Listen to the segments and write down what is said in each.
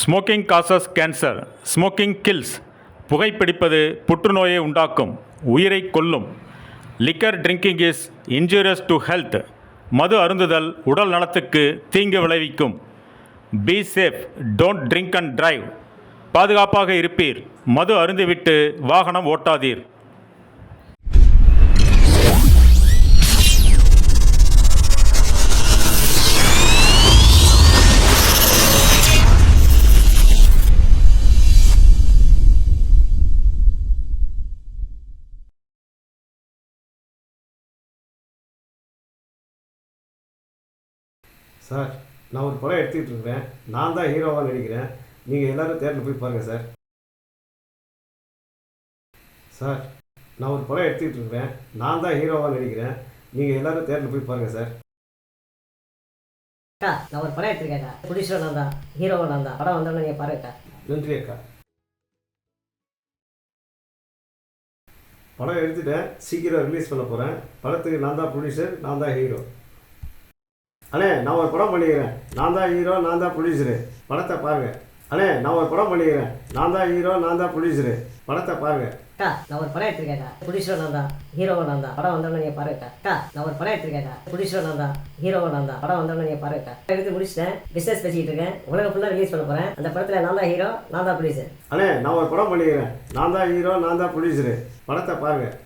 Smoking causes cancer. Smoking kills. புகைப்பிடிப்பது புற்றுநோயை உண்டாக்கும், உயிரை கொல்லும். Liquor drinking is injurious to health. மது அருந்துதல் உடல் நலத்துக்கு தீங்கு விளைவிக்கும். Be safe, don't drink and drive. பாதுகாப்பாக இருப்பீர். மது அருந்திவிட்டு வாகனம் ஓட்டாதீர். சார், நான் ஒரு படம் எடுத்துக்கிட்டு இருக்கிறேன். நான் தான் ஹீரோவாக நடிக்கிறேன். நீங்கள் எல்லோரும் தேட்டரில் போய் பாருங்கள் சார். சார், நான் ஒரு படம் எடுத்துக்கிட்டு இருக்கிறேன். நான் தான் ஹீரோவாக நடிக்கிறேன். நீங்கள் எல்லோரும் தேட்டரில் போய் பாருங்கள் சார். அக்கா, நான் ஒரு படம் எடுத்துருக்கேன்க்கா. ப்ரொடியூசரும் நான் தான், ஹீரோவும் நான் தான். படம் வந்தோன்னு நீங்கள் பாருங்கக்கா. நன்றி அக்கா. படம் எடுத்துட்டேன், சீக்கிரம் ரிலீஸ் பண்ண போகிறேன். படத்துக்கு நான் தான் ப்ரொடியூசர், நான் தான் ஹீரோ. அண்ணே, நான் ஒரு படம் பண்ணிக்கிறேன். நான் தான் ஹீரோ, நான் தான் ப்ரொடியூசரு. படத்தை பாருங்கள். அண்ணே, நான் ஒரு படம் பண்ணிக்கிறேன். நான் தான் ஹீரோ, நான் தான் ப்ரொடியூசரு. படத்தை பாருங்கள். அக்கா, நான் ஒரு படம் எடுத்துருக்கேன்க்கா. ப்ரொடியூசரும் நான் தான், ஹீரோவும் நான் தான். படம் வந்தோன்னு நீங்கள் பாருங்கக்கா. அக்கா, நான் ஒரு படம் எடுத்துருக்கேன்க்கா. ப்ரொடியூசரும் நான் தான், ஹீரோவும் நான் தான். படம் வந்தோன்னு நீங்கள் பாருங்கக்கா. எடுத்து முடிச்சிட்டேன், பிஸ்னஸ் பேசிக்கிட்டு இருக்கேன். உலகம் ஃபுல்லாக ரிலீஸ் பண்ண போகிறேன். அந்த படத்தில் நான் தான் ஹீரோ, நான் தான் ப்ரொடியூசர். அண்ணே, நான் ஒரு படம் பண்ணிக்கிறேன். நான் தான் ஹீரோ, நான் தான் ப்ரொடியூசரு. படத்தை பாருங்கள்.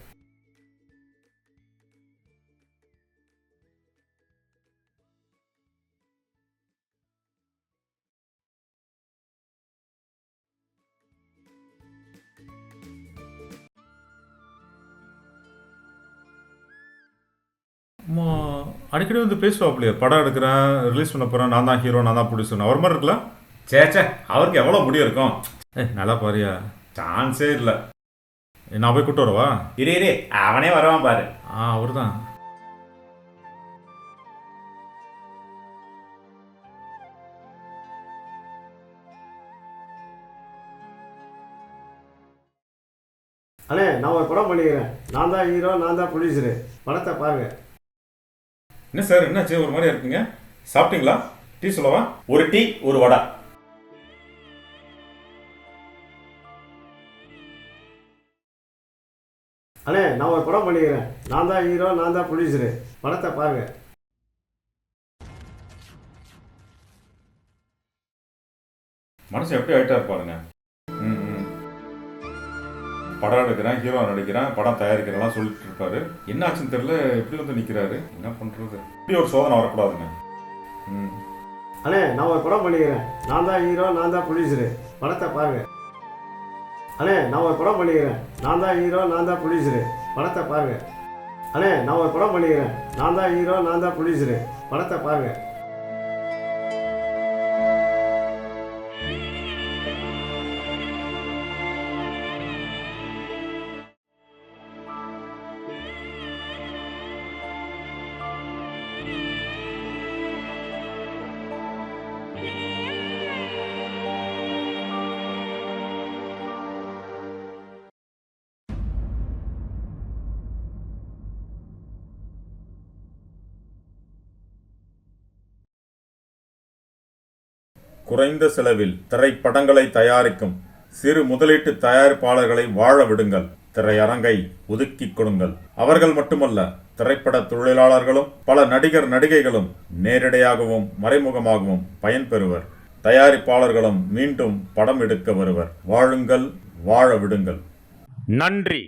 அடிக்கடி வந்து பேசுவாப்லையே, படம் எடுக்கிறேன், ரிலீஸ் பண்ண போகிறேன், நான் தான் ஹீரோ, நான் தான் ப்ரொடியூசர். அவர் மாதிரி இருக்குல்ல? சேச்சே, அவருக்கு எவ்வளோ முடியும் இருக்கும். நல்லா பாரியா, சான்ஸே இல்லை. நான் போய் கூப்பிட்டு வரவா? இரு அவனே வருவான் பாரு. அவர் தான். அண்ணே, நான் ஒரு படம் பண்ணிக்கிறேன். நான் தான் ஹீரோ, நான் தான் ப்ரொடியூசரு. படத்தை பாருங்கள். என்ன சார், என்னாச்சு ஒரு மாதிரியா இருக்குங்க? சாப்பிட்டீங்களா? டீ சொல்லவா? ஒரு டீ, ஒரு வடை. அண்ணே, நான் ஒரு படம் பண்ணிக்கிறேன். நான் தான் ஹீரோ, நான் தான் ப்ரொடியூசரு. படத்தை பாருங்கள். மனசு எப்படி ஆகிட்டா இருப்பாருங்க. படம் எடுக்கிறேன், ஹீரோ நடிக்கிறேன், படம் தயாரிக்கிறேன்லாம் சொல்லிட்டு இருப்பாரு. என்ன ஆச்சுன்னு தெரியல, எப்படி வந்து நிற்கிறாரு. என்ன பண்ணுறது? இப்படி ஒரு சோதனை வரக்கூடாதுங்க. அண்ணே, நான் ஒரு படம் பண்ணிக்கிறேன். நான் தான் ஹீரோ, நான் தான் ப்ரொடியூசரு. படத்தை பாருங்கள். அண்ணே, நான் ஒரு படம் பண்ணிக்கிறேன். நான் தான் ஹீரோ, நான் தான் ப்ரொடியூசரு. படத்தை பாருங்கள். அண்ணே, நான் ஒரு படம் பண்ணிக்கிறேன். நான் தான் ஹீரோ, நான் தான் ப்ரொடியூசரு. படத்தை பாருங்கள். குறைந்த செலவில் திரைப்படங்களை தயாரிக்கும் சிறு முதலீட்டு தயாரிப்பாளர்களை வாழ விடுங்கள். திரையரங்கை ஒதுக்கிக் கொடுங்கள். அவர்கள் மட்டுமல்ல, திரைப்பட தொழிலாளர்களும் பல நடிகர் நடிகைகளும் நேரடியாகவும் மறைமுகமாகவும் பயன்பெறுவர். தயாரிப்பாளர்களும் மீண்டும் படம் எடுக்க வருவர். வாழுங்கள், வாழ விடுங்கள். நன்றி.